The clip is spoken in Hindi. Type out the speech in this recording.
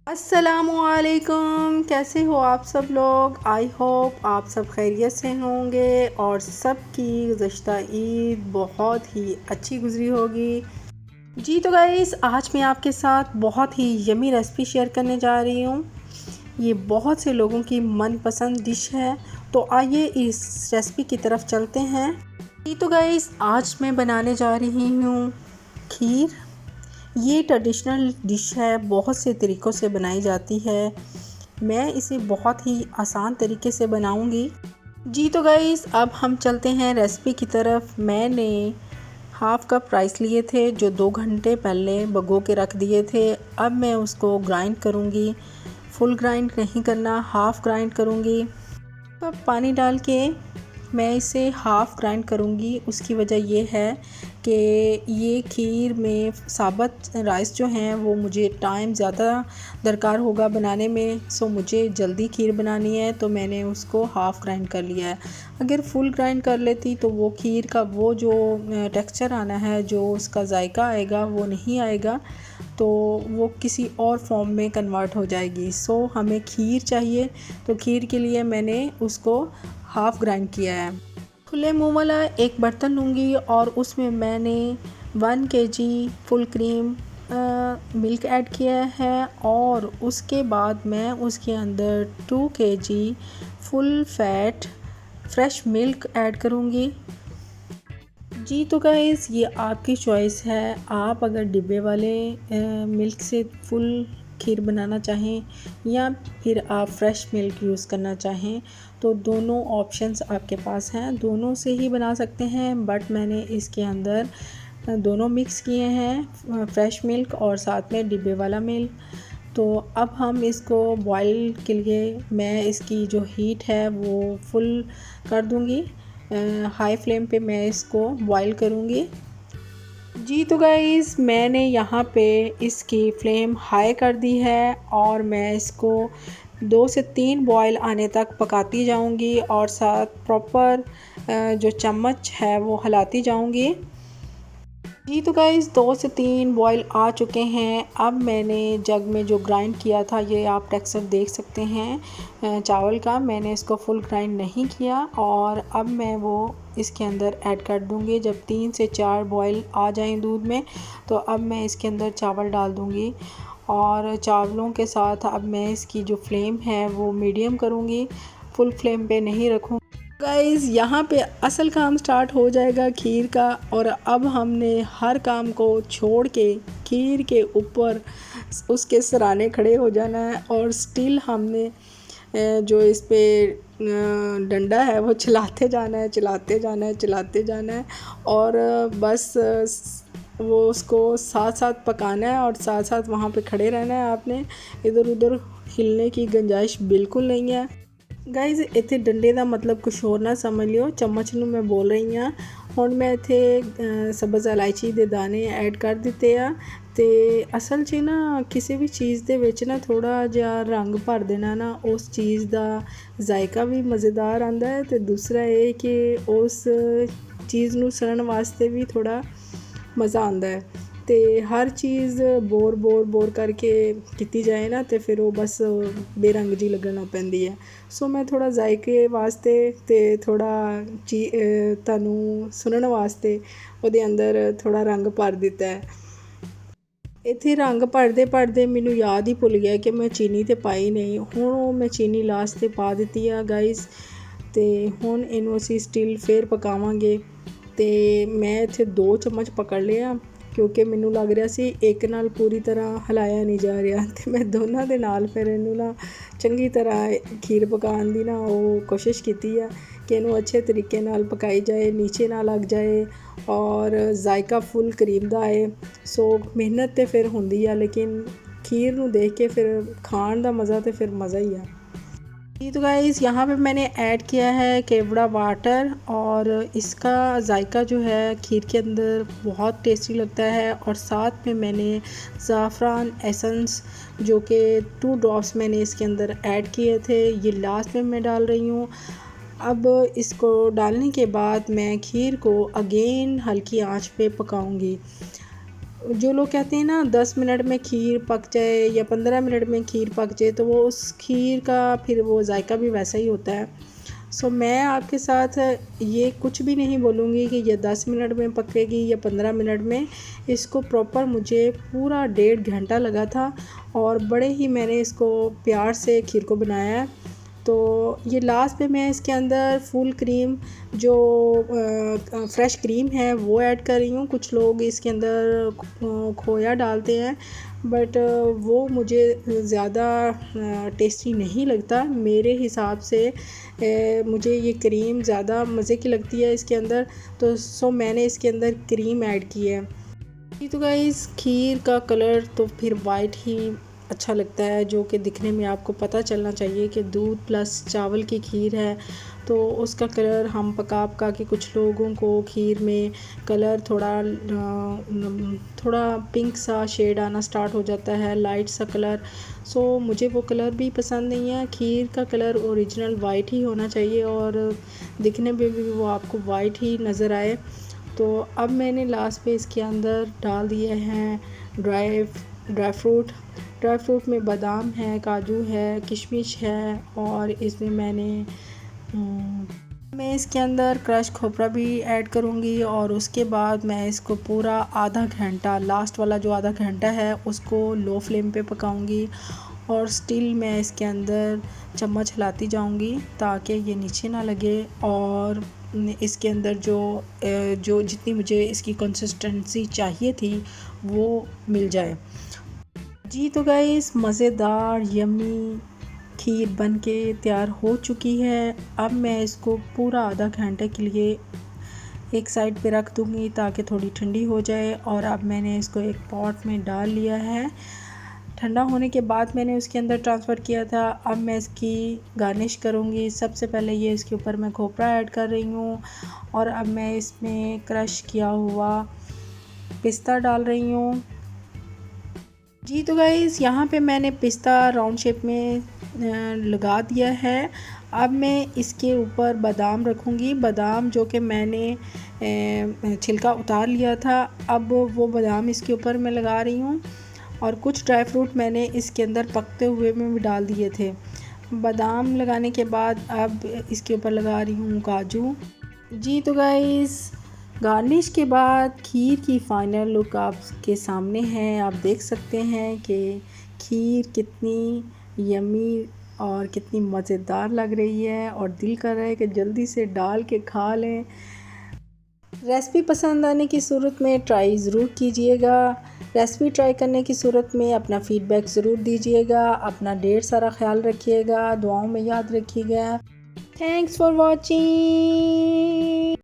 अस्सलामुअलैकुम, कैसे हो आप सब लोग। आई होप आप सब खैरियत से होंगे और सबकी गुज़श्ता ईद बहुत ही अच्छी गुज़री होगी। जी तो गाइस, आज मैं आपके साथ बहुत ही यमी रेसिपी शेयर करने जा रही हूँ। ये बहुत से लोगों की मनपसंद डिश है, तो आइए इस रेसिपी की तरफ चलते हैं। जी तो गाइस, आज मैं बनाने जा रही हूँ खीर। ये ट्रेडिशनल डिश है, बहुत से तरीक़ों से बनाई जाती है। मैं इसे बहुत ही आसान तरीके से बनाऊंगी। जी तो गाइस, अब हम चलते हैं रेसिपी की तरफ। मैंने हाफ़ कप राइस लिए थे जो 2 घंटे पहले भिगो के रख दिए थे। अब मैं उसको ग्राइंड करूंगी। फुल ग्राइंड नहीं करना, हाफ़ ग्राइंड करूंगी। अब पानी डाल के मैं इसे हाफ़ ग्राइंड करूँगी। उसकी वजह ये है कि ये खीर में साबुत राइस जो हैं वो मुझे टाइम ज़्यादा दरकार होगा बनाने में। सो मुझे जल्दी खीर बनानी है, तो मैंने उसको हाफ़ ग्राइंड कर लिया है। अगर फुल ग्राइंड कर लेती तो वो खीर का वो जो टेक्सचर आना है, जो उसका जायका आएगा वो नहीं आएगा, तो वो किसी और फॉर्म में कन्वर्ट हो जाएगी। सो हमें खीर चाहिए, तो खीर के लिए मैंने उसको हाफ़ ग्राइंड किया है। खुले मुँह वाला एक बर्तन लूँगी और उसमें मैंने 1 KG full cream milk add किया है और उसके बाद मैं उसके अंदर 2 KG full fat fresh milk add करूँगी। जी तो गाइस, ये आपकी चॉइस है। आप अगर डिब्बे वाले मिल्क से फुल खीर बनाना चाहें या फिर आप फ्रेश मिल्क यूज़ करना चाहें, तो दोनों ऑप्शंस आपके पास हैं, दोनों से ही बना सकते हैं। बट मैंने इसके अंदर दोनों मिक्स किए हैं, फ्रेश मिल्क और साथ में डिब्बे वाला मिल्क। तो अब हम इसको बॉईल के लिए मैं इसकी जो हीट है वो फुल कर दूँगी। हाई फ्लेम पे मैं इसको बॉईल करूँगी। जी तो गाइस, मैंने यहाँ पे इसकी फ्लेम हाई कर दी है और मैं इसको 2 से 3 बॉयल आने तक पकाती जाऊँगी और साथ प्रॉपर जो चम्मच है वो हिलाती जाऊँगी। जी तो गाइस, 2 से 3 बॉयल आ चुके हैं। अब मैंने जग में जो ग्राइंड किया था, ये आप टेक्सचर देख सकते हैं चावल का। मैंने इसको फुल ग्राइंड नहीं किया और अब मैं वो इसके अंदर ऐड कर दूँगी। जब 3 से 4 बॉयल आ जाएं दूध में, तो अब मैं इसके अंदर चावल डाल दूँगी और चावलों के साथ अब मैं इसकी जो फ्लेम है वो मीडियम करूँगी, फुल फ्लेम पे नहीं रखूँ। गाइस, यहाँ पे असल काम स्टार्ट हो जाएगा खीर का। और अब हमने हर काम को छोड़ के खीर के ऊपर उसके सराहने खड़े हो जाना है और स्टिल हमने जो इस पे डंडा है वो चलाते जाना है, चलाते जाना है, चलाते जाना है। और बस वो उसको साथ साथ पकाना है और साथ साथ वहाँ पे खड़े रहना है। आपने इधर उधर हिलने की गुंजाइश बिल्कुल नहीं है। गाइज, इतने डंडे का मतलब कुछ और ना समझ लियो, चम्मच नूं मैं बोल रही हाँ। हुण मैं इत्थे सब्ज़ इलायची दे दाने ऐड कर दिते आ। ते असल च ना किसी भी चीज़ दे विच ना थोड़ा जिहा रंग भर देना ना, उस चीज़ दा जायका भी मज़ेदार आंदा है। ते दूसरा ये कि उस चीज़ नूं सड़न वास्ते भी थोड़ा मज़ा आंदा है। ते हर चीज़ बोर बोर बोर करके कीती जाए ना, तो फिर वो बस बेरंग जी लगन लग पैंदी है। सो मैं थोड़ा जायके वास्ते ते थोड़ा तुहानू सुनन वास्ते ਉਹਦੇ अंदर थोड़ा रंग भर दिता है। इत्थे रंग भरदे भरदे मैनू याद ही भुल गया कि मैं चीनी तो पाई नहीं। हुण मैं चीनी लास्ट ते पा दित्ती है गाइस। ते हुण इनू असीं स्टिल फिर पकावांगे। ते मैं इत्थे 2 चम्मच पकड़ लिया क्योंकि मैनू लग रहा सी एक नाल पूरी तरह हिलाया नहीं जा रहा। ते मैं दोनों दे नाल फिर इनू ना चंगी तरह खीर पकाउण दी ना वो कोशिश कीती है कि इनू अच्छे तरीके नाल पकाई जाए, नीचे ना लग जाए और जायका फुल क्रीम दा आए। सो मेहनत तो फिर होंदी है, लेकिन खीर नू देख के फिर खाण दा मज़ा तो फिर मज़ा ही है। तो गाइस, यहाँ पे मैंने ऐड किया है केवड़ा वाटर और इसका जायका जो है खीर के अंदर बहुत टेस्टी लगता है। और साथ में मैंने ज़ाफ़रान एसेंस जो कि 2 ड्रॉप्स मैंने इसके अंदर ऐड किए थे, ये लास्ट में मैं डाल रही हूँ। अब इसको डालने के बाद मैं खीर को अगेन हल्की आंच पे पकाऊंगी। जो लोग कहते हैं ना 10 मिनट में खीर पक जाए या 15 मिनट में खीर पक जाए, तो वो उस खीर का फिर वो जायका भी वैसा ही होता है। सो मैं आपके साथ ये कुछ भी नहीं बोलूँगी कि ये 10 मिनट में पकेगी या 15 मिनट में। इसको प्रॉपर मुझे पूरा 1.5 घंटा लगा था और बड़े ही मैंने इसको प्यार से खीर को बनाया है। तो ये लास्ट पे मैं इसके अंदर फुल क्रीम जो फ्रेश क्रीम है वो ऐड कर रही हूँ। कुछ लोग इसके अंदर खोया डालते हैं, बट वो मुझे ज़्यादा टेस्टी नहीं लगता। मेरे हिसाब से मुझे ये क्रीम ज़्यादा मज़े की लगती है इसके अंदर, तो मैंने इसके अंदर क्रीम ऐड की है। तो गाइस खीर का कलर तो फिर वाइट ही अच्छा लगता है, जो कि दिखने में आपको पता चलना चाहिए कि दूध प्लस चावल की खीर है। तो उसका कलर हम पका के कुछ लोगों को खीर में कलर थोड़ा पिंक सा शेड आना स्टार्ट हो जाता है, लाइट सा कलर। सो मुझे वो कलर भी पसंद नहीं है। खीर का कलर ओरिजिनल वाइट ही होना चाहिए और दिखने में भी वो आपको वाइट ही नज़र आए। तो अब मैंने लास्ट पे इसके अंदर डाल दिए हैं ड्राई फ्रूट में बादाम है, काजू है, किशमिश है और इसमें मैं इसके अंदर क्रश खोपरा भी ऐड करूँगी। और उसके बाद मैं इसको पूरा आधा घंटा, लास्ट वाला जो आधा घंटा है उसको लो फ्लेम पे पकाऊँगी और स्टिल मैं इसके अंदर चम्मच हिलाती जाऊँगी ताकि ये नीचे ना लगे और इसके अंदर जो जितनी मुझे इसकी कंसिस्टेंसी चाहिए थी वो मिल जाए। जी तो गाइस मज़ेदार यम्मी खीर बन के तैयार हो चुकी है। अब मैं इसको पूरा आधा घंटे के लिए एक साइड पे रख दूँगी ताकि थोड़ी ठंडी हो जाए। और अब मैंने इसको एक पॉट में डाल लिया है। ठंडा होने के बाद मैंने उसके अंदर ट्रांसफ़र किया था। अब मैं इसकी गार्निश करूँगी। सबसे पहले ये इसके ऊपर मैं खोपरा ऐड कर रही हूँ और अब मैं इसमें क्रश किया हुआ पिस्ता डाल रही हूँ। जी तो गाइस यहाँ पे मैंने पिस्ता राउंड शेप में लगा दिया है। अब मैं इसके ऊपर बादाम रखूँगी। बादाम जो कि मैंने छिलका उतार लिया था, अब वो बादाम इसके ऊपर मैं लगा रही हूँ और कुछ ड्राई फ्रूट मैंने इसके अंदर पकते हुए में भी डाल दिए थे। बादाम लगाने के बाद अब इसके ऊपर लगा रही हूँ काजू। जी तो गाइस गार्निश के बाद खीर की फ़ाइनल लुक आपके सामने है। आप देख सकते हैं कि खीर कितनी यम्मी और कितनी मज़ेदार लग रही है और दिल कर रहा है कि जल्दी से डाल के खा लें। रेसिपी पसंद आने की सूरत में ट्राई ज़रूर कीजिएगा। रेसिपी ट्राई करने की सूरत में अपना फ़ीडबैक ज़रूर दीजिएगा। अपना ढेर सारा ख्याल रखिएगा, दुआओं में याद रखिएगा। Thanks for watching.